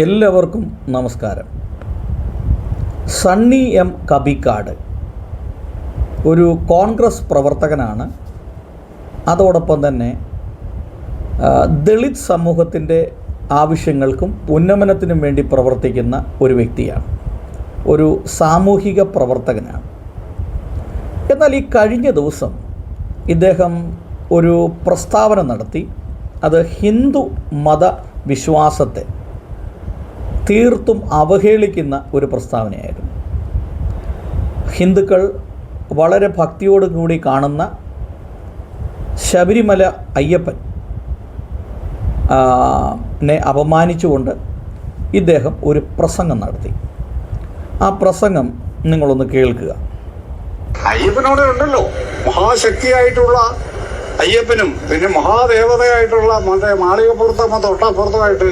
എല്ലാവർക്കും നമസ്കാരം. സണ്ണി എം കബിക്കാട് ഒരു കോൺഗ്രസ് പ്രവർത്തകനാണ്. അതോടൊപ്പം തന്നെ ദളിത് സമൂഹത്തിൻ്റെ ആവശ്യങ്ങൾക്കും ഉന്നമനത്തിനും വേണ്ടി പ്രവർത്തിക്കുന്ന ഒരു വ്യക്തിയാണ്, ഒരു സാമൂഹിക പ്രവർത്തകനാണ്. എന്നാൽ ഈ കഴിഞ്ഞ ദിവസം ഇദ്ദേഹം ഒരു പ്രസ്താവന നടത്തി. അത് ഹിന്ദു മത വിശ്വാസത്തെ തീർത്തും അവഹേളിക്കുന്ന ഒരു പ്രസ്താവനയായിരുന്നു. ഹിന്ദുക്കൾ വളരെ ഭക്തിയോടുകൂടി കാണുന്ന ശബരിമല അയ്യപ്പൻ നെ അപമാനിച്ചുകൊണ്ട് ഇദ്ദേഹം ഒരു പ്രസംഗം നടത്തി. ആ പ്രസംഗം നിങ്ങളൊന്ന് കേൾക്കുക. അയ്യപ്പനോടെ ഉണ്ടല്ലോ മഹാശക്തിയായിട്ടുള്ള അയ്യപ്പനും പിന്നെ മഹാദേവതയായിട്ടുള്ള മാളികപ്പുറത്തോ തൊട്ടപ്പുറത്തുമായിട്ട്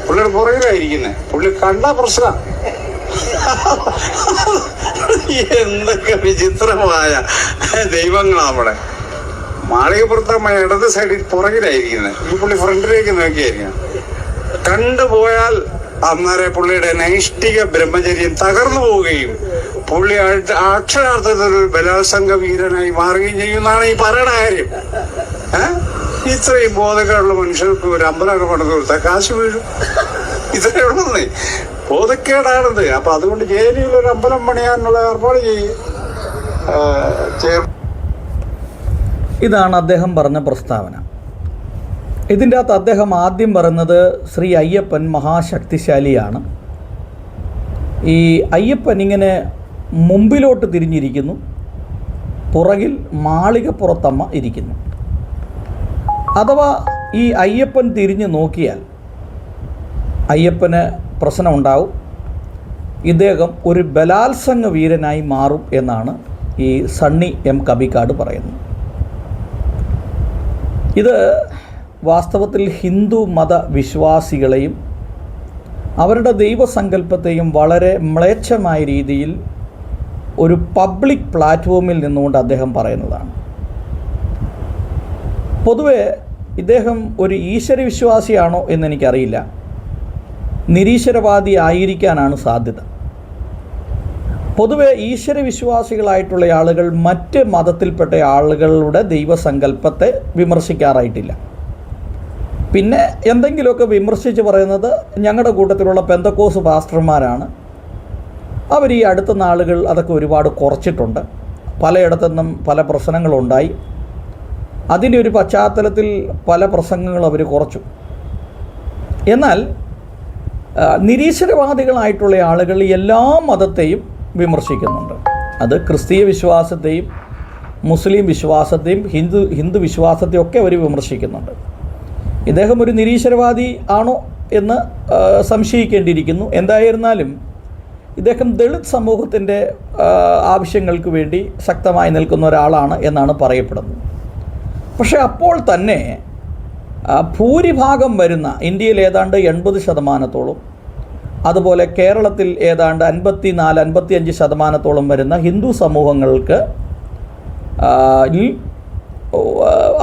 പുള്ളിയുടെ പുറകിലായിരിക്കുന്നത്. പുള്ളി കണ്ട പ്രശ്നം. എന്തൊക്കെ വിചിത്രമായ ദൈവങ്ങളാ നമ്മുടെ മാളികപ്പുറത്തെ ഇടത് സൈഡിൽ പുറകിലായിരിക്കുന്നത്. ഈ പുള്ളി ഫ്രണ്ടിലേക്ക് നോക്കിയായിരിക്കണം. കണ്ടുപോയാൽ അന്നേരം പുള്ളിയുടെ നൈഷ്ഠിക ബ്രഹ്മചര്യം തകർന്നു പോവുകയും പുള്ളി അക്ഷരാർത്ഥത്തിൽ ഒരു ബലാത്സംഗ വീരനായി മാറുകയും ചെയ്യുന്നതാണ് ഈ പറയണ കാര്യം. ഇത്രയും ബോധക്കേടുള്ള മനുഷ്യർക്ക് ഒരു അമ്പലമൊക്കെ പണിത് കൊടുത്താൽ കാശ് വീഴും. ഇത്രയേ ഉള്ളതേ, ബോധക്കേടാണിത്. അപ്പൊ അതുകൊണ്ട് ജയിലിൽ ഒരു അമ്പലം പണിയാനുള്ള ഏർപ്പാട് ചെയ്യും. ഇതാണ് അദ്ദേഹം പറഞ്ഞ പ്രസ്താവന. ഇതിൻ്റെ അകത്ത് അദ്ദേഹം ആദ്യം പറയുന്നത് ശ്രീ അയ്യപ്പൻ മഹാശക്തിശാലിയാണ്. ഈ അയ്യപ്പൻ ഇങ്ങനെ മുമ്പിലോട്ട് തിരിഞ്ഞിരിക്കുന്നു, പുറകിൽ മാളികപ്പുറത്തമ്മ ഇരിക്കുന്നു. അഥവാ ഈ അയ്യപ്പൻ തിരിഞ്ഞു നോക്കിയാൽ അയ്യപ്പന് പ്രശ്നമുണ്ടാവും, ഇദ്ദേഹം ഒരു ബലാത്സംഗ വീരനായി മാറും എന്നാണ് ഈ സണ്ണി എം കബിക്കാട് പറയുന്നത്. ഇത് വാസ്തവത്തിൽ ഹിന്ദു മത വിശ്വാസികളെയും അവരുടെ ദൈവസങ്കല്പത്തെയും വളരെ മ്ലേച്ഛമായ രീതിയിൽ ഒരു പബ്ലിക് പ്ലാറ്റ്ഫോമിൽ നിന്നുകൊണ്ട് അദ്ദേഹം പറയുന്നതാണ്. പൊതുവെ ഇദ്ദേഹം ഒരു ഈശ്വരവിശ്വാസിയാണോ എന്നെനിക്കറിയില്ല. നിരീശ്വരവാദി ആയിരിക്കാനാണ് സാധ്യത. പൊതുവെ ഈശ്വരവിശ്വാസികളായിട്ടുള്ള ആളുകൾ മറ്റ് മതത്തിൽപ്പെട്ട ആളുകളുടെ ദൈവസങ്കല്പത്തെ വിമർശിക്കാറായിട്ടില്ല. പിന്നെ എന്തെങ്കിലുമൊക്കെ വിമർശിച്ച് പറയുന്നത് ഞങ്ങളുടെ കൂട്ടത്തിലുള്ള പെന്തക്കോസ് പാസ്റ്റർമാരാണ്. അവർ ഈ അടുത്ത നാളുകൾ അതൊക്കെ ഒരുപാട് കുറച്ചിട്ടുണ്ട്. പലയിടത്തുനിന്നും പല പ്രശ്നങ്ങളുണ്ടായി. അതിൻ്റെ ഒരു പശ്ചാത്തലത്തിൽ പല പ്രസംഗങ്ങൾ അവർ കുറച്ചു. എന്നാൽ നിരീശ്വരവാദികളായിട്ടുള്ള ആളുകൾ എല്ലാ മതത്തെയും വിമർശിക്കുന്നുണ്ട്. അത് ക്രിസ്തീയ വിശ്വാസത്തെയും മുസ്ലിം വിശ്വാസത്തെയും ഹിന്ദു വിശ്വാസത്തെയും ഒക്കെ അവർ വിമർശിക്കുന്നുണ്ട്. ഇദ്ദേഹം ഒരു നിരീശ്വരവാദി ആണോ എന്ന് സംശയിക്കേണ്ടിയിരിക്കുന്നു. എന്തായിരുന്നാലും ഇദ്ദേഹം ദളിത് സമൂഹത്തിൻ്റെ ആവശ്യങ്ങൾക്ക് വേണ്ടി ശക്തമായി നിൽക്കുന്ന ഒരാളാണ് എന്നാണ് പറയപ്പെടുന്നത്. പക്ഷേ അപ്പോൾ തന്നെ ഭൂരിഭാഗം വരുന്ന ഇന്ത്യയിൽ ഏതാണ്ട് 80%, അതുപോലെ കേരളത്തിൽ ഏതാണ്ട് 54-55% വരുന്ന ഹിന്ദു സമൂഹങ്ങൾക്ക്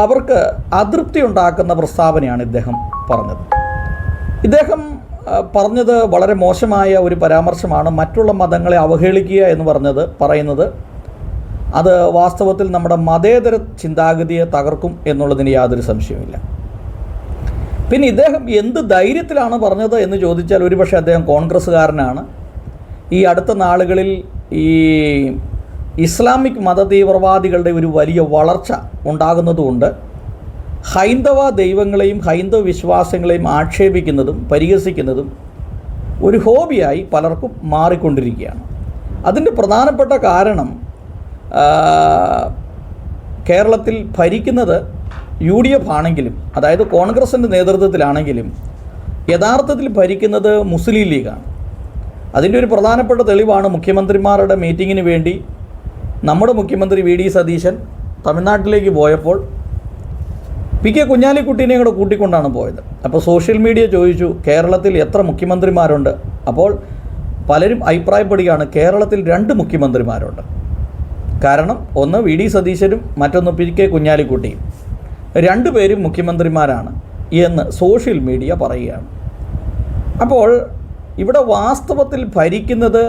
അവർക്ക് അതൃപ്തി ഉണ്ടാക്കുന്ന പ്രസ്താവനയാണ് ഇദ്ദേഹം പറഞ്ഞത്. ഇദ്ദേഹം പറഞ്ഞത് വളരെ മോശമായ ഒരു പരാമർശമാണ്. മറ്റുള്ള മതങ്ങളെ അവഹേളിക്കുക എന്ന് പറയുന്നത് അത് വാസ്തവത്തിൽ നമ്മുടെ മതേതര ചിന്താഗതിയെ തകർക്കും എന്നുള്ളതിന് യാതൊരു സംശയവുമില്ല. പിന്നെ ഇദ്ദേഹം എന്ത് ധൈര്യത്തിലാണ് പറഞ്ഞത് എന്ന് ചോദിച്ചാൽ ഒരുപക്ഷെ അദ്ദേഹം കോൺഗ്രസ്സുകാരനാണ്. ഈ അടുത്ത നാളുകളിൽ ഈ ഇസ്ലാമിക് മതതീവ്രവാദികളുടെ ഒരു വലിയ വളർച്ച ഉണ്ടാകുന്നതുകൊണ്ട് ഹൈന്ദവ ദൈവങ്ങളെയും ഹൈന്ദവ വിശ്വാസങ്ങളെയും ആക്ഷേപിക്കുന്നതും പരിഹസിക്കുന്നതും ഒരു ഹോബിയായി പലർക്കും മാറിക്കൊണ്ടിരിക്കുകയാണ്. അതിൻ്റെ പ്രധാനപ്പെട്ട കാരണം കേരളത്തിൽ ഭരിക്കുന്നത് UDF ആണെങ്കിലും, അതായത് കോൺഗ്രസിൻ്റെ നേതൃത്വത്തിലാണെങ്കിലും യഥാർത്ഥത്തിൽ ഭരിക്കുന്നത് മുസ്ലിം ലീഗാണ്. അതിൻ്റെ ഒരു പ്രധാനപ്പെട്ട തെളിവാണ് മുഖ്യമന്ത്രിമാരുടെ മീറ്റിങ്ങിന് വേണ്ടി നമ്മുടെ മുഖ്യമന്ത്രി VD സതീശൻ തമിഴ്നാട്ടിലേക്ക് പോയപ്പോൾ PK കുഞ്ഞാലിക്കുട്ടീനെ കൂടെ കൂട്ടിക്കൊണ്ടാണ് പോയത്. അപ്പോൾ സോഷ്യൽ മീഡിയ ചോദിച്ചു കേരളത്തിൽ എത്ര മുഖ്യമന്ത്രിമാരുണ്ട്. അപ്പോൾ പലരും അഭിപ്രായപ്പെടുകയാണ് കേരളത്തിൽ 2 മുഖ്യമന്ത്രിമാരുണ്ട്. കാരണം ഒന്ന് VD സതീശനും മറ്റൊന്ന് PK കുഞ്ഞാലിക്കുട്ടിയും. രണ്ടുപേരും മുഖ്യമന്ത്രിമാരാണ് എന്ന് സോഷ്യൽ മീഡിയ പറയുകയാണ്. അപ്പോൾ ഇവിടെ വാസ്തവത്തിൽ ഭരിക്കുന്നത്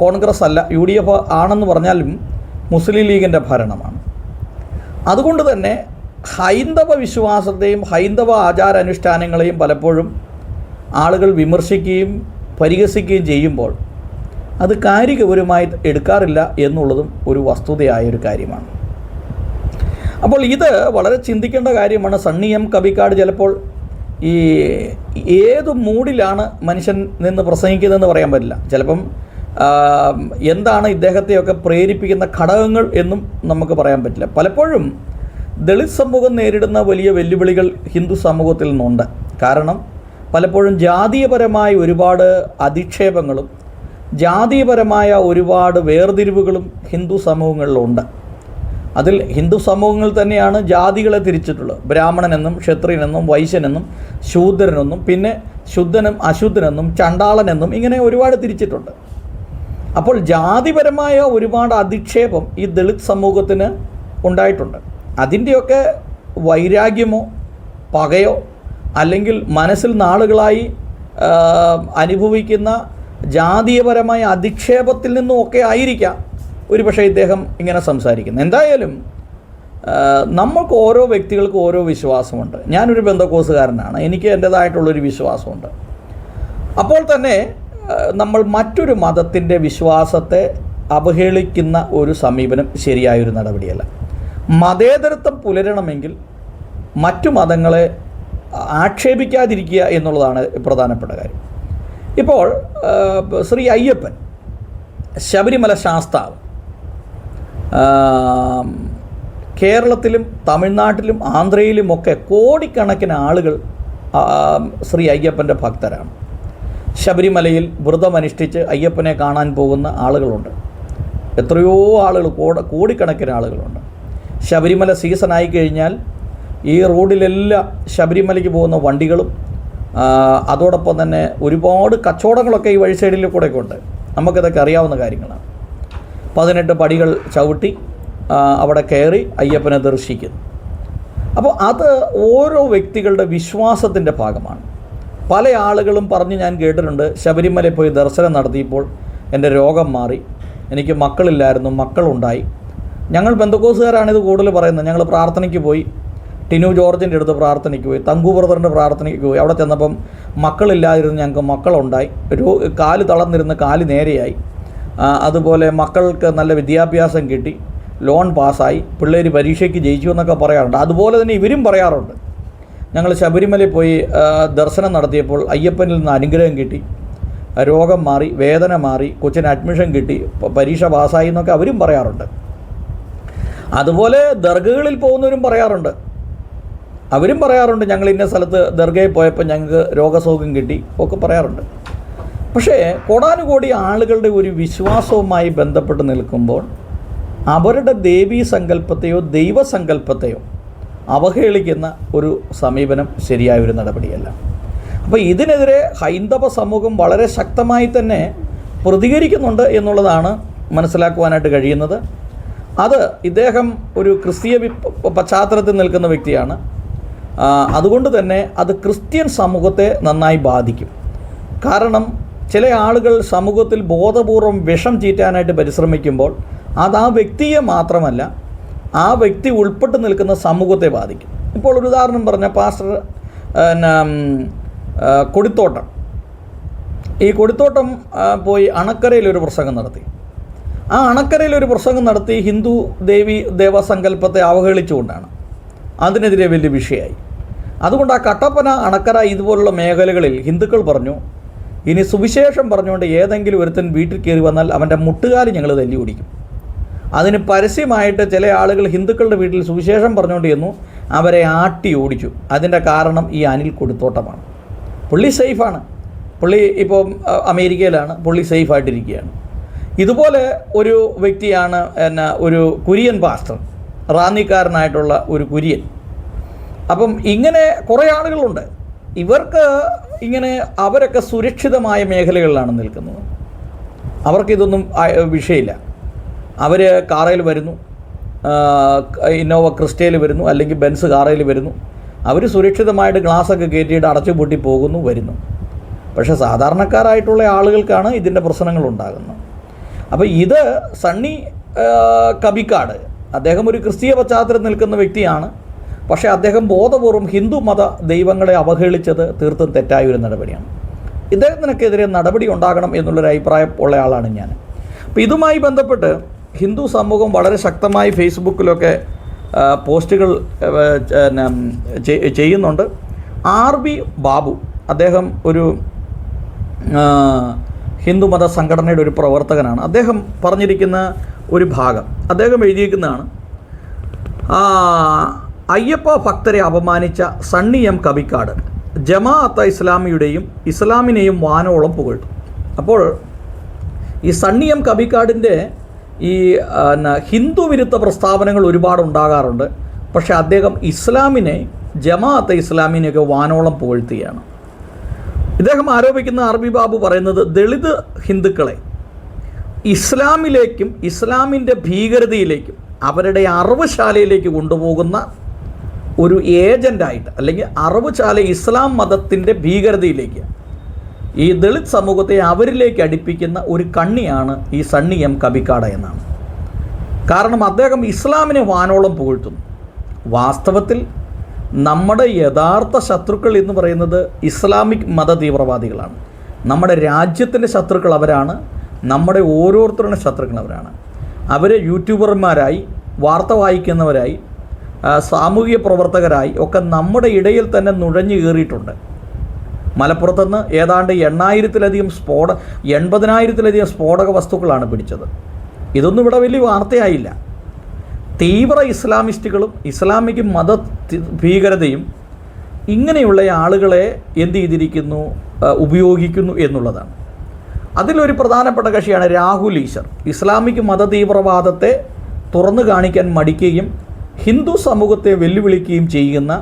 കോൺഗ്രസ് അല്ല, UDF ആണെന്ന് പറഞ്ഞാലും മുസ്ലിം ലീഗിൻ്റെ ഭരണമാണ്. അതുകൊണ്ട് തന്നെ ഹൈന്ദവ വിശ്വാസത്തെയും ഹൈന്ദവ ആചാരാനുഷ്ഠാനങ്ങളെയും പലപ്പോഴും ആളുകൾ വിമർശിക്കുകയും പരിഹസിക്കുകയും ചെയ്യുമ്പോൾ അത് കാര്യഗൗരവമായി എടുക്കാറില്ല എന്നുള്ളതും ഒരു വസ്തുതയായൊരു കാര്യമാണ്. അപ്പോൾ ഇത് വളരെ ചിന്തിക്കേണ്ട കാര്യമാണ്. സണ്ണി എം കബിക്കാട് ചിലപ്പോൾ ഈ ഏത് മൂഡിലാണ് മനുഷ്യൻ നിന്ന് പ്രസംഗിക്കുന്നതെന്ന് പറയാൻ പറ്റില്ല. ചിലപ്പം എന്താണ് ഇദ്ദേഹത്തെയൊക്കെ പ്രേരിപ്പിക്കുന്ന ഘടകങ്ങൾ എന്നും നമുക്ക് പറയാൻ പറ്റില്ല. പലപ്പോഴും ദളിത് സമൂഹം നേരിടുന്ന വലിയ വെല്ലുവിളികൾ ഹിന്ദു സമൂഹത്തിൽ നിന്നുണ്ട്. കാരണം പലപ്പോഴും ജാതീയപരമായ ഒരുപാട് അധിക്ഷേപങ്ങളും ജാതീയപരമായ ഒരുപാട് വേർതിരിവുകളും ഹിന്ദു സമൂഹങ്ങളിലുണ്ട്. അതിൽ ഹിന്ദു സമൂഹങ്ങൾ തന്നെയാണ് ജാതികളെ തിരിച്ചിട്ടുള്ളത്. ബ്രാഹ്മണനെന്നും ക്ഷത്രിയനെന്നും വൈശ്യനെന്നും ശൂദ്രനെന്നും പിന്നെ ശുദ്ധനും അശുദ്ധനെന്നും ചണ്ടാളനെന്നും ഇങ്ങനെ ഒരുപാട് തിരിച്ചിട്ടുണ്ട്. അപ്പോൾ ജാതിപരമായ ഒരുപാട് അധിക്ഷേപം ഈ ദളിത് സമൂഹത്തിന് ഉണ്ടായിട്ടുണ്ട്. അതിൻ്റെയൊക്കെ വൈരാഗ്യമോ പകയോ അല്ലെങ്കിൽ മനസ്സിൽ നാളുകളായി അനുഭവിക്കുന്ന ജാതീയപരമായ അധിക്ഷേപത്തിൽ നിന്നുമൊക്കെ ആയിരിക്കാം ഒരുപക്ഷെ ഇദ്ദേഹം ഇങ്ങനെ സംസാരിക്കുന്നത്. എന്തായാലും നമുക്ക് ഓരോ വ്യക്തികൾക്കും ഓരോ വിശ്വാസമുണ്ട്. ഞാനൊരു ബന്ധക്കോസുകാരനാണ്, എനിക്ക് എൻ്റേതായിട്ടുള്ളൊരു വിശ്വാസമുണ്ട്. അപ്പോൾ തന്നെ നമ്മൾ മറ്റൊരു മതത്തിൻ്റെ വിശ്വാസത്തെ അവഹേളിക്കുന്ന ഒരു സമീപനം ശരിയായൊരു നടപടിയല്ല. മതേതരത്വം പുലരണമെങ്കിൽ മറ്റു മതങ്ങളെ ആക്ഷേപിക്കാതിരിക്കുക എന്നുള്ളതാണ് പ്രധാനപ്പെട്ട കാര്യം. ഇപ്പോൾ ശ്രീ അയ്യപ്പൻ ശബരിമല ശാസ്താവ് കേരളത്തിലും തമിഴ്നാട്ടിലും ആന്ധ്രയിലുമൊക്കെ കോടിക്കണക്കിന് ആളുകൾ ശ്രീ അയ്യപ്പൻ്റെ ഭക്തരാണ്. ശബരിമലയിൽ വ്രതമനുഷ്ഠിച്ച് അയ്യപ്പനെ കാണാൻ പോകുന്ന ആളുകളുണ്ട്. എത്രയോ ആളുകൾ, കോടിക്കണക്കിന് ആളുകളുണ്ട്. ശബരിമല സീസണായി കഴിഞ്ഞാൽ ഈ റോഡിലെല്ലാം ശബരിമലയ്ക്ക് പോകുന്ന വണ്ടികളും അതോടൊപ്പം തന്നെ ഒരുപാട് കച്ചവടങ്ങളൊക്കെ ഈ വഴി സൈഡിൽ കൂടെയൊക്കെ ഉണ്ട്. നമുക്കിതൊക്കെ അറിയാവുന്ന കാര്യങ്ങളാണ്. 18 പടികൾ ചവിട്ടി അവിടെ കയറി അയ്യപ്പനെ ദർശിക്കുന്നു. അപ്പോൾ അത് ഓരോ വ്യക്തികളുടെ വിശ്വാസത്തിൻ്റെ ഭാഗമാണ്. പല ആളുകളും പറഞ്ഞ് ഞാൻ കേട്ടിട്ടുണ്ട്, ശബരിമലയിൽ പോയി ദർശനം നടത്തിയപ്പോൾ എൻ്റെ രോഗം മാറി, എനിക്ക് മക്കളില്ലായിരുന്നു, മക്കളുണ്ടായി. ഞങ്ങൾ ബന്ധക്കോസുകാരാണിത് കൂടുതൽ പറയുന്നത്. ഞങ്ങൾ പ്രാർത്ഥനയ്ക്ക് പോയി, ടിനു ജോർജിൻ്റെ അടുത്ത് പ്രാർത്ഥനയ്ക്ക് പോയി, തങ്കു ബ്രദറിൻ്റെ പ്രാർത്ഥനയ്ക്ക് പോയി. അവിടെ ചെന്നപ്പം മക്കളില്ലാതിരുന്ന് ഞങ്ങൾക്ക് മക്കളുണ്ടായി, കാല് തളർന്നിരുന്ന് കാല് നേരെയായി. അതുപോലെ മക്കൾക്ക് നല്ല വിദ്യാഭ്യാസം കിട്ടി, ലോൺ പാസ്സായി, പിള്ളേർ പരീക്ഷയ്ക്ക് ജയിച്ചു എന്നൊക്കെ പറയാറുണ്ട്. അതുപോലെ തന്നെ ഇവരും പറയാറുണ്ട്, ഞങ്ങൾ ശബരിമലയിൽ പോയി ദർശനം നടത്തിയപ്പോൾ അയ്യപ്പനിൽ നിന്ന് അനുഗ്രഹം കിട്ടി, രോഗം മാറി, വേദന മാറി, കൊച്ചിന് അഡ്മിഷൻ കിട്ടി, പരീക്ഷ പാസ്സായി എന്നൊക്കെ അവരും പറയാറുണ്ട്. അതുപോലെ ദർഗകളിൽ പോകുന്നവരും പറയാറുണ്ട്. അവരും പറയാറുണ്ട്, ഞങ്ങൾ ഇന്ന സ്ഥലത്ത് ദർഗയിൽ പോയപ്പോൾ ഞങ്ങൾക്ക് രോഗസൗഖ്യം കിട്ടി ഒക്കെ പറയാറുണ്ട്. പക്ഷേ കോടാനുകോടി ആളുകളുടെ ഒരു വിശ്വാസവുമായി ബന്ധപ്പെട്ട് നിൽക്കുമ്പോൾ അവരുടെ ദേവീ സങ്കല്പത്തെയോ ദൈവസങ്കല്പത്തെയോ അവഹേളിക്കുന്ന ഒരു സമീപനം ശരിയായൊരു നടപടിയല്ല. അപ്പോൾ ഇതിനെതിരെ ഹൈന്ദവ സമൂഹം വളരെ ശക്തമായി തന്നെ പ്രതികരിക്കുന്നുണ്ട് എന്നുള്ളതാണ് മനസ്സിലാക്കുവാനായിട്ട് കഴിയുന്നത്. അത് ഇദ്ദേഹം ഒരു ക്രിസ്തീയ പശ്ചാത്തലത്തിൽ നിൽക്കുന്ന വ്യക്തിയാണ്. അതുകൊണ്ട് തന്നെ അത് ക്രിസ്ത്യൻ സമൂഹത്തെ നന്നായി ബാധിക്കും. കാരണം ചില ആളുകൾ സമൂഹത്തിൽ ബോധപൂർവം വിഷം ചീറ്റാനായിട്ട് പരിശ്രമിക്കുമ്പോൾ അത് ആ വ്യക്തിയെ മാത്രമല്ല, ആ വ്യക്തി ഉൾപ്പെട്ട് നിൽക്കുന്ന സമൂഹത്തെ ബാധിക്കും. ഇപ്പോൾ ഒരു ഉദാഹരണം പറഞ്ഞാൽ പാസ്റ്റർ കൊടിത്തോട്ടം, ഈ കൊടിത്തോട്ടം പോയി അണക്കരയിലൊരു പ്രസംഗം നടത്തി. ആ അണക്കരയിലൊരു പ്രസംഗം നടത്തി ഹിന്ദു ദേവസങ്കല്പത്തെ അവഹേളിച്ചുകൊണ്ടാണ്. അതിനെതിരെ വലിയ വിഷയമായി. അതുകൊണ്ട് ആ കട്ടപ്പന, അണക്കര ഇതുപോലുള്ള മേഖലകളിൽ ഹിന്ദുക്കൾ പറഞ്ഞു, ഇനി സുവിശേഷം പറഞ്ഞുകൊണ്ട് ഏതെങ്കിലും ഒരുത്തൻ വീട്ടിൽ കയറി വന്നാൽ അവൻ്റെ മുട്ടുകാല് ഞങ്ങൾ തല്ലി ഓടിക്കും. അതിന് പരസ്യമായിട്ട് ചില ആളുകൾ ഹിന്ദുക്കളുടെ വീട്ടിൽ സുവിശേഷം പറഞ്ഞുകൊണ്ട് ചെന്നു, അവരെ ആട്ടി ഓടിച്ചു. അതിൻ്റെ കാരണം ഈ അനിൽ കൊടിത്തോട്ടമാണ്. പുള്ളി സേഫാണ്, പുള്ളി ഇപ്പോൾ അമേരിക്കയിലാണ്, പുള്ളി സേഫായിട്ടിരിക്കുകയാണ്. ഇതുപോലെ ഒരു വ്യക്തിയാണ് ഒരു കുര്യൻ പാസ്റ്റർ, റാന്നിക്കാരനായിട്ടുള്ള ഒരു കുര്യൻ. അപ്പം ഇങ്ങനെ കുറേ ആളുകളുണ്ട്. ഇവർക്ക് ഇങ്ങനെ അവരൊക്കെ സുരക്ഷിതമായ മേഖലകളിലാണ് നിൽക്കുന്നത്. അവർക്കിതൊന്നും വിഷയമില്ല. അവർ കാറയിൽ വരുന്നു, ഇന്നോവ ക്രിസ്റ്റയിൽ വരുന്നു, അല്ലെങ്കിൽ ബെൻസ് കാറയിൽ വരുന്നു. അവർ സുരക്ഷിതമായിട്ട് ഗ്ലാസ്സൊക്കെ കയറ്റിയിട്ട് അടച്ചു പൂട്ടി പോകുന്നു, വരുന്നു. പക്ഷേ സാധാരണക്കാരായിട്ടുള്ള ആളുകൾക്കാണ് ഇതിൻ്റെ പ്രശ്നങ്ങൾ ഉണ്ടാകുന്നത്. അപ്പോൾ ഇത് സണ്ണി കബിക്കാട് അദ്ദേഹം ഒരു ക്രിസ്തീയ പശ്ചാത്തലത്തിൽ നിൽക്കുന്ന വ്യക്തിയാണ്. പക്ഷേ അദ്ദേഹം ബോധപൂർവം ഹിന്ദു മത ദൈവങ്ങളെ അവഹേളിച്ചത് തീർത്തും തെറ്റായ ഒരു നടപടിയാണ്. ഇദ്ദേഹത്തിനൊക്കെതിരെ നടപടി ഉണ്ടാകണം എന്നുള്ളൊരു അഭിപ്രായം ഉള്ള ആളാണ് ഞാൻ. അപ്പോൾ ഇതുമായി ബന്ധപ്പെട്ട് ഹിന്ദു സമൂഹം വളരെ ശക്തമായി ഫേസ്ബുക്കിലൊക്കെ പോസ്റ്റുകൾ ചെയ്യുന്നുണ്ട്. RB ബാബു അദ്ദേഹം ഒരു ഹിന്ദുമത സംഘടനയുടെ ഒരു പ്രവർത്തകനാണ്. അദ്ദേഹം പറഞ്ഞിരിക്കുന്ന ഒരു ഭാഗം അദ്ദേഹം എഴുതിയിരിക്കുന്നതാണ്: അയ്യപ്പ ഭക്തരെ അപമാനിച്ച സണ്ണി M കബിക്കാട് ജമാഅത്ത് ഇസ്ലാമിയുടെയും ഇസ്ലാമിനെയും വാനോളം പുകഴ്ത്തും. അപ്പോൾ ഈ സണ്ണി M കബിക്കാടിൻ്റെ ഈ ഹിന്ദു വിരുദ്ധ പ്രസ്താവനകൾ ഒരുപാട് ഉണ്ടാകാറുണ്ട്. പക്ഷേ അദ്ദേഹം ഇസ്ലാമിനെ, ജമാഅത്തെ ഇസ്ലാമിനെയൊക്കെ വാനോളം പുകഴ്ത്തുകയാണ്. ഇദ്ദേഹം ആരോപിക്കുന്ന RB ബാബു പറയുന്നത് ദളിത് ഹിന്ദുക്കളെ ഇസ്ലാമിലേക്കും ഇസ്ലാമിൻ്റെ ഭീകരതയിലേക്കും അവരുടെ അറിവുശാലയിലേക്ക് കൊണ്ടുപോകുന്ന ഒരു ഏജൻ്റായിട്ട്, അല്ലെങ്കിൽ അറിവുശാല ഇസ്ലാം മതത്തിൻ്റെ ഭീകരതയിലേക്ക് ഈ ദളിത് സമൂഹത്തെ അവരിലേക്ക് അടുപ്പിക്കുന്ന ഒരു കണ്ണിയാണ് ഈ സണ്ണി M കബിക്കാട് എന്നാണ്. കാരണം അദ്ദേഹം ഇസ്ലാമിനെ വാനോളം പുകഴ്ത്തുന്നു. വാസ്തവത്തിൽ നമ്മുടെ യഥാർത്ഥ ശത്രുക്കൾ എന്ന് പറയുന്നത് ഇസ്ലാമിക് മത തീവ്രവാദികളാണ്. നമ്മുടെ രാജ്യത്തിൻ്റെ ശത്രുക്കൾ അവരാണ്. നമ്മുടെ ഓരോരുത്തരുടെ ശത്രുക്കൾ അവരാണ്. അവർ യൂട്യൂബർമാരായി, വാർത്ത വായിക്കുന്നവരായി, സാമൂഹിക പ്രവർത്തകരായി ഒക്കെ നമ്മുടെ ഇടയിൽ തന്നെ നുഴഞ്ഞു കയറിയിട്ടുണ്ട്. മലപ്പുറത്തുനിന്ന് ഏതാണ്ട് 80,000-ലധികം സ്ഫോടക വസ്തുക്കളാണ് പിടിച്ചത്. ഇതൊന്നും ഇവിടെ വലിയ വാർത്തയായില്ല. തീവ്ര ഇസ്ലാമിസ്റ്റുകളും ഇസ്ലാമിക് മത ഭീകരതയും ഇങ്ങനെയുള്ള ആളുകളെ എന്ത് ചെയ്തിരിക്കുന്നു, ഉപയോഗിക്കുന്നു എന്നുള്ളതാണ്. അതിലൊരു പ്രധാനപ്പെട്ട കക്ഷിയാണ് രാഹുൽ ഈശ്വർ. ഇസ്ലാമിക് മത തീവ്രവാദത്തെ തുറന്നു കാണിക്കാൻ മടിക്കുകയും ഹിന്ദു സമൂഹത്തെ വെല്ലുവിളിക്കുകയും ചെയ്യുന്ന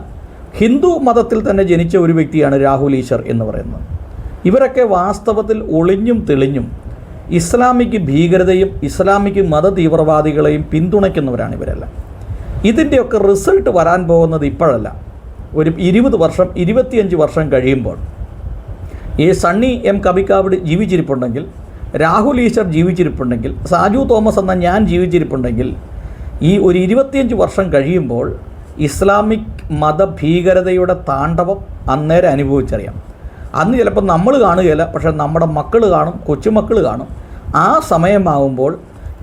ഹിന്ദു മതത്തിൽ തന്നെ ജനിച്ച ഒരു വ്യക്തിയാണ് രാഹുൽ ഈശ്വർ എന്ന് പറയുന്നത്. ഇവരൊക്കെ വാസ്തവത്തിൽ ഒളിഞ്ഞും തെളിഞ്ഞും ഇസ്ലാമിക് ഭീകരതയും ഇസ്ലാമിക് മത തീവ്രവാദികളെയും പിന്തുണയ്ക്കുന്നവരാണ് ഇവരെല്ലാം. ഇതിൻ്റെയൊക്കെ റിസൾട്ട് വരാൻ പോകുന്നത് ഇപ്പോഴല്ല, ഒരു 20 വർഷം 25 വർഷം കഴിയുമ്പോൾ. ഈ സണ്ണി M കബിക്കാട് ജീവിച്ചിരിപ്പുണ്ടെങ്കിൽ, രാഹുൽ ഈശ്വർ ജീവിച്ചിരിപ്പുണ്ടെങ്കിൽ, സാജു തോമസ് എന്ന ഞാൻ ജീവിച്ചിരിപ്പുണ്ടെങ്കിൽ, ഈ ഒരു 25 വർഷം കഴിയുമ്പോൾ ഇസ്ലാമിക് മതഭീകരതയുടെ താണ്ഡവം അന്നേരം അനുഭവിച്ചറിയാം. അന്ന് ചിലപ്പോൾ നമ്മൾ കാണുകയില്ല, പക്ഷേ നമ്മുടെ മക്കൾ കാണും, കൊച്ചുമക്കൾ കാണും. ആ സമയമാകുമ്പോൾ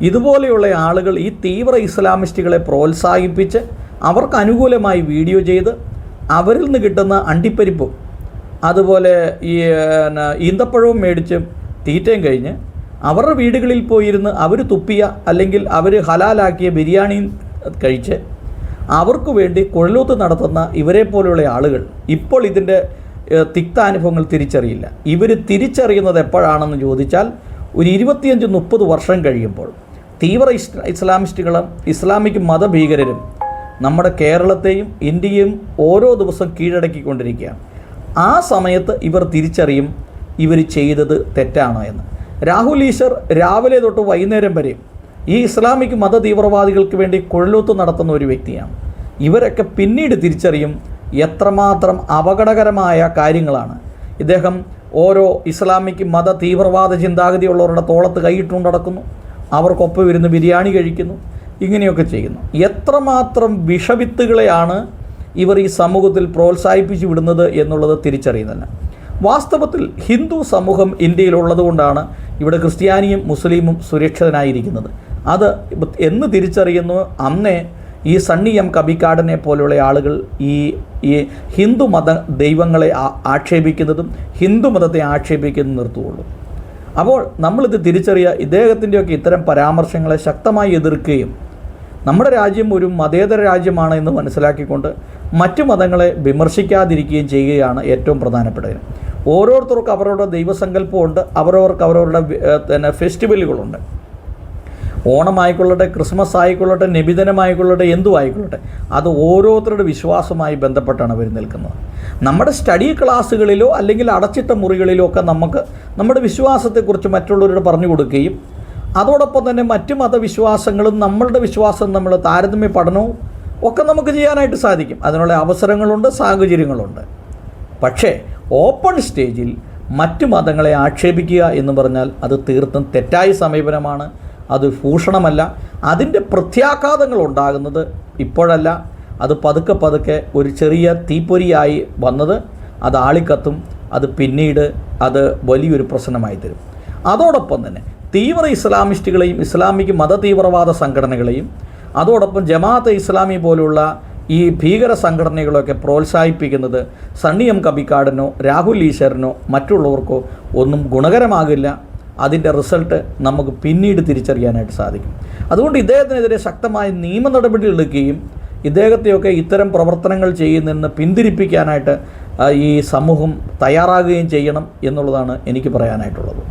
ഇതുപോലെയുള്ള ആളുകൾ ഈ തീവ്ര ഇസ്ലാമിസ്റ്റുകളെ പ്രോത്സാഹിപ്പിച്ച് അവർക്ക് അനുകൂലമായി വീഡിയോ ചെയ്ത് അവരിൽ നിന്ന് കിട്ടുന്ന അണ്ടിപ്പരിപ്പും അതുപോലെ ഈ ഈന്തപ്പഴവും മേടിച്ച് തീറ്റയും കഴിഞ്ഞ് അവരുടെ വീടുകളിൽ പോയിരുന്ന് അവർ തുപ്പിയ അല്ലെങ്കിൽ അവർ ഹലാലാക്കിയ ബിരിയാണിയും കഴിച്ച് അവർക്ക് വേണ്ടി കുഴലൂത്ത് നടത്തുന്ന ഇവരെ പോലെയുള്ള ആളുകൾ ഇപ്പോൾ ഇതിൻ്റെ തിക്താനുഭവങ്ങൾ തിരിച്ചറിയില്ല. ഇവർ തിരിച്ചറിയുന്നത് എപ്പോഴാണെന്ന് ചോദിച്ചാൽ ഒരു 25-30 വർഷം കഴിയുമ്പോൾ തീവ്ര ഇസ്ലാമിസ്റ്റുകളും ഇസ്ലാമിക് മതഭീകരരും നമ്മുടെ കേരളത്തെയും ഇന്ത്യയും ഓരോ ദിവസം കീഴടക്കിക്കൊണ്ടിരിക്കുകയാണ്. ആ സമയത്ത് ഇവർ തിരിച്ചറിയും ഇവർ ചെയ്തത് തെറ്റാണ് എന്ന്. രാഹുൽ ഈശ്വർ രാവിലെ തൊട്ട് വൈകുന്നേരം വരെ ഈ ഇസ്ലാമിക് മത തീവ്രവാദികൾക്ക് വേണ്ടി കുഴലൂത്ത് നടത്തുന്ന ഒരു വ്യക്തിയാണ്. ഇവരൊക്കെ പിന്നീട് തിരിച്ചറിയും എത്രമാത്രം അപകടകരമായ കാര്യങ്ങളാണ്. ഇദ്ദേഹം ഓരോ ഇസ്ലാമിക് മത തീവ്രവാദ ചിന്താഗതിയുള്ളവരുടെ തോളത്ത് കൈയിട്ടുകൊണ്ട് നടക്കുന്നു, അവർക്കൊപ്പം ഇരുന്ന് ബിരിയാണി കഴിക്കുന്നു, ഇങ്ങനെയൊക്കെ ചെയ്യുന്നു. എത്രമാത്രം വിഷവിത്തുകളെയാണ് ഇവർ ഈ സമൂഹത്തിൽ പ്രോത്സാഹിപ്പിച്ചു വിടുന്നത് എന്നുള്ളത് തിരിച്ചറിയുന്നില്ല. വാസ്തവത്തിൽ ഹിന്ദു സമൂഹം ഇന്ത്യയിലുള്ളത് കൊണ്ടാണ് ഇവിടെ ക്രിസ്ത്യാനിയും മുസ്ലിമും സുരക്ഷിതനായിരിക്കുന്നത്. അത് എന്ന് തിരിച്ചറിയുന്നു അന്നേ ഈ സണ്ണി M കബിക്കാടിനെ പോലെയുള്ള ആളുകൾ ഈ ഹിന്ദു മത ദൈവങ്ങളെ ആക്ഷേപിക്കുന്നതും ഹിന്ദു മതത്തെ ആക്ഷേപിക്കുന്നതും നിർത്തുകയുള്ളൂ. അപ്പോൾ നമ്മളിത് തിരിച്ചറിയുക, ഇദ്ദേഹത്തിൻ്റെയൊക്കെ ഇത്തരം പരാമർശങ്ങളെ ശക്തമായി എതിർക്കുകയും നമ്മുടെ രാജ്യം ഒരു മതേതര രാജ്യമാണ് എന്ന് മനസ്സിലാക്കിക്കൊണ്ട് മറ്റു മതങ്ങളെ വിമർശിക്കാതിരിക്കുകയും ചെയ്യുകയാണ് ഏറ്റവും പ്രധാനപ്പെട്ടത്. ഓരോരുത്തർക്കും അവരവരുടെ ദൈവസങ്കല്പമുണ്ട്, അവരവരുടെ ഫെസ്റ്റിവലുകളുണ്ട്. ഓണമായിക്കൊള്ളട്ടെ, ക്രിസ്മസ് ആയിക്കൊള്ളട്ടെ, നബിദിനമായിക്കൊള്ളട്ടെ, എന്തും ആയിക്കൊള്ളട്ടെ, അത് ഓരോരുത്തരുടെ വിശ്വാസവുമായി ബന്ധപ്പെട്ടാണ് അവർ നിൽക്കുന്നത്. നമ്മുടെ സ്റ്റഡി ക്ലാസ്സുകളിലോ അല്ലെങ്കിൽ അടച്ചിട്ട മുറികളിലോ ഒക്കെ നമുക്ക് നമ്മുടെ വിശ്വാസത്തെക്കുറിച്ച് മറ്റുള്ളവരോട് പറഞ്ഞു കൊടുക്കുകയും അതോടൊപ്പം തന്നെ മറ്റു മതവിശ്വാസങ്ങളും നമ്മളുടെ വിശ്വാസം നമ്മൾ താരതമ്യ പഠനവും ഒക്കെ നമുക്ക് ചെയ്യാനായിട്ട് സാധിക്കും. അതിനുള്ള അവസരങ്ങളുണ്ട്, സാഹചര്യങ്ങളുണ്ട്. പക്ഷേ ഓപ്പൺ സ്റ്റേജിൽ മറ്റു മതങ്ങളെ ആക്ഷേപിക്കുക എന്ന് പറഞ്ഞാൽ അത് തീർത്തും തെറ്റായ സമീപനമാണ്. അത് ഭൂഷണമല്ല. അതിൻ്റെ പ്രത്യാഘാതങ്ങൾ ഉണ്ടാകുന്നത് ഇപ്പോഴല്ല, അത് പതുക്കെ പതുക്കെ ഒരു ചെറിയ തീപ്പൊരിയായി വന്നത് അത് ആളിക്കത്തും. അത് പിന്നീട് അത് വലിയൊരു പ്രശ്നമായി തരും. അതോടൊപ്പം തന്നെ തീവ്ര ഇസ്ലാമിസ്റ്റുകളെയും ഇസ്ലാമിക് മത തീവ്രവാദ സംഘടനകളെയും അതോടൊപ്പം ജമാഅത്തെ ഇസ്ലാമി പോലുള്ള ഈ ഭീകര സംഘടനകളൊക്കെ പ്രോത്സാഹിപ്പിക്കുന്നത് സണ്ണി എം കബിക്കാടിനോ രാഹുൽ ഈശ്വരനോ മറ്റുള്ളവർക്കോ ഒന്നും ഗുണകരമാകില്ല. അതിൻ്റെ റിസൾട്ട് നമുക്ക് പിന്നീട് തിരിച്ചറിയാനായിട്ട് സാധിക്കും. അതുകൊണ്ട് ഇദ്ദേഹത്തിനെതിരെ ശക്തമായ നിയമ നടപടി എടുക്കുകയും ഇദ്ദേഹത്തെയൊക്കെ ഇത്തരം പ്രവർത്തനങ്ങൾ ചെയ്യുന്നതെന്ന് പിന്തിരിപ്പിക്കാനായിട്ട് ഈ സമൂഹം തയ്യാറാകുകയും ചെയ്യണം എന്നുള്ളതാണ് എനിക്ക് പറയാനായിട്ടുള്ളത്.